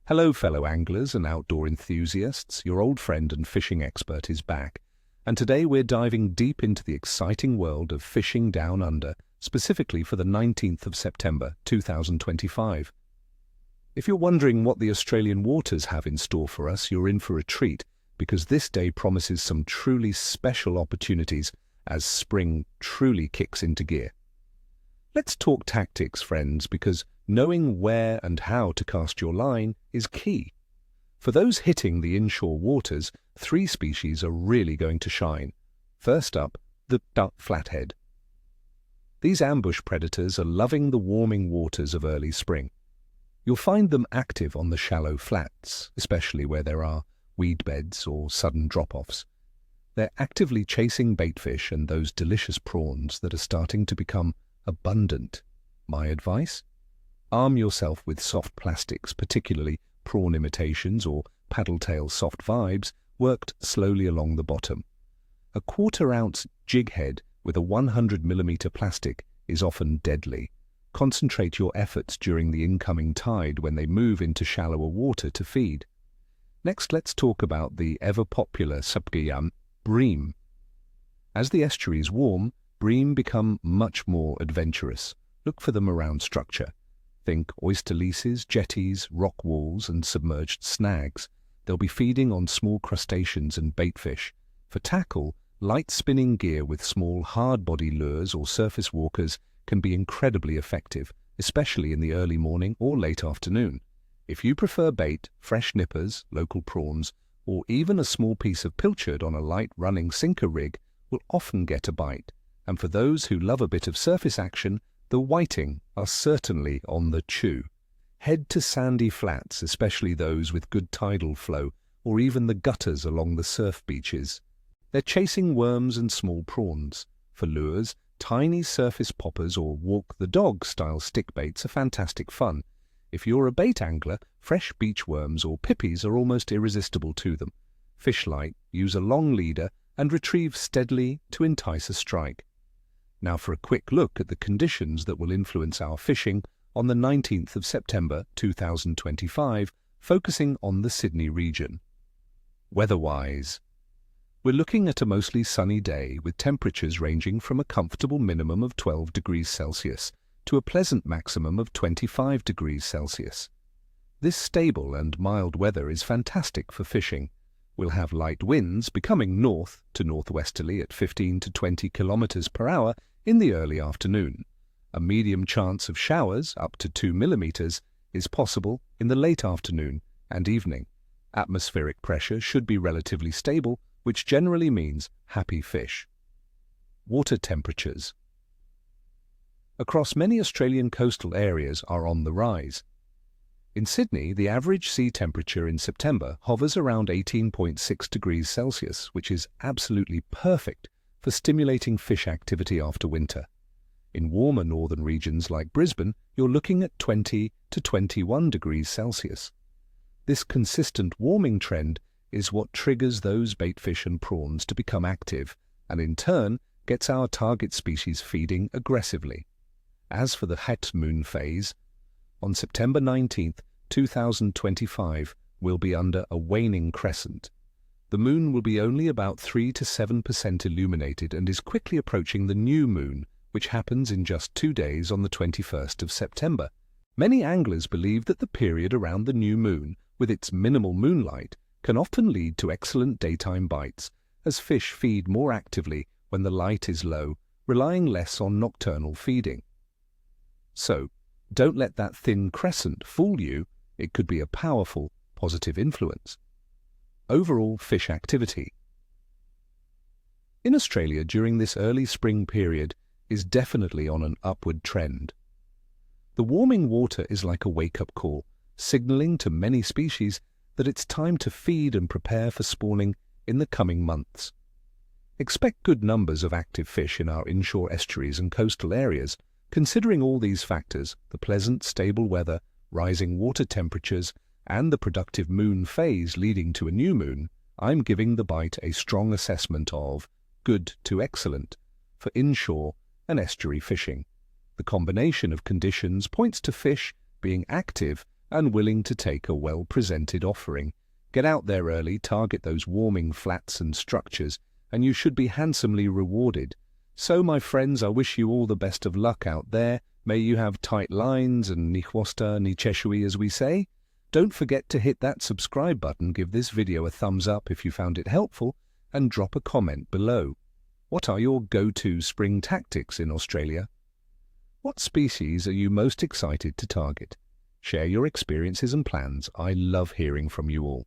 Hello fellow anglers and outdoor enthusiasts, your old friend and fishing expert is back, and today we're diving deep into the exciting world of fishing down under, specifically for the 19th of September 2025. If you're wondering what the Australian waters have in store for us, you're in for a treat, because this day promises some truly special opportunities as spring truly kicks into gear. Let's talk tactics, friends, because knowing where and how to cast your line is key. For those hitting the inshore waters, three species are really going to shine. First up, the flathead. These ambush predators are loving the warming waters of early spring. You'll find them active on the shallow flats, especially where there are weed beds or sudden drop-offs. They're actively chasing baitfish and those delicious prawns that are starting to become abundant. My advice? Arm yourself with soft plastics, particularly prawn imitations or paddle-tail soft vibes, worked slowly along the bottom. A quarter-ounce jig head with a 100mm plastic is often deadly. Concentrate your efforts during the incoming tide when they move into shallower water to feed. Next, let's talk about the ever-popular bream. As the estuaries warm, bream become much more adventurous. Look for them around structure. Think oyster leases, jetties, rock walls, and submerged snags. They'll be feeding on small crustaceans and baitfish. For tackle, light spinning gear with small hard-body lures or surface walkers can be incredibly effective, especially in the early morning or late afternoon. If you prefer bait, fresh nippers, local prawns, or even a small piece of pilchard on a light running sinker rig will often get a bite. And for those who love a bit of surface action, the whiting are certainly on the chew. Head to sandy flats, especially those with good tidal flow, or even the gutters along the surf beaches. They're chasing worms and small prawns. For lures, tiny surface poppers or walk-the-dog-style stick baits are fantastic fun. If you're a bait angler, fresh beach worms or pippies are almost irresistible to them. Fish light, use a long leader, and retrieve steadily to entice a strike. Now for a quick look at the conditions that will influence our fishing on the 19th of September 2025, focusing on the Sydney region. Weather-wise, we're looking at a mostly sunny day with temperatures ranging from a comfortable minimum of 12 degrees Celsius to a pleasant maximum of 25 degrees Celsius. This stable and mild weather is fantastic for fishing. We'll have light winds becoming north to northwesterly at 15 to 20 kilometers per hour in the early afternoon. A medium chance of showers, up to 2 millimeters, is possible in the late afternoon and evening. Atmospheric pressure should be relatively stable, which generally means happy fish. Water temperatures. Across many Australian coastal areas are on the rise. In Sydney, the average sea temperature in September hovers around 18.6 degrees Celsius, which is absolutely perfect for stimulating fish activity after winter. In warmer northern regions like Brisbane, you're looking at 20 to 21 degrees Celsius. This consistent warming trend is what triggers those baitfish and prawns to become active, and in turn gets our target species feeding aggressively. As for the het moon phase, on September 19th, 2025, we'll be under a waning crescent. The moon will be only about 3 to 7% illuminated and is quickly approaching the new moon, which happens in just 2 days on the 21st of September. Many anglers believe that the period around the new moon, with its minimal moonlight, can often lead to excellent daytime bites, as fish feed more actively when the light is low, relying less on nocturnal feeding. So, don't let that thin crescent fool you. It could be a powerful, positive influence. Overall fish activity. In Australia during this early spring period is definitely on an upward trend. The warming water is like a wake-up call, signaling to many species that it's time to feed and prepare for spawning in the coming months. Expect good numbers of active fish in our inshore estuaries and coastal areas. Considering all these factors, the pleasant, stable weather, rising water temperatures, and the productive moon phase leading to a new moon, I'm giving the bite a strong assessment of good to excellent for inshore and estuary fishing. The combination of conditions points to fish being active and willing to take a well-presented offering. Get out there early, target those warming flats and structures, and you should be handsomely rewarded. So, my friends, I wish you all the best of luck out there. May you have tight lines and ni chwosta ni cheshui, as we say. Don't forget to hit that subscribe button, give this video a thumbs up if you found it helpful, and drop a comment below. What are your go-to spring tactics in Australia? What species are you most excited to target? Share your experiences and plans. I love hearing from you all.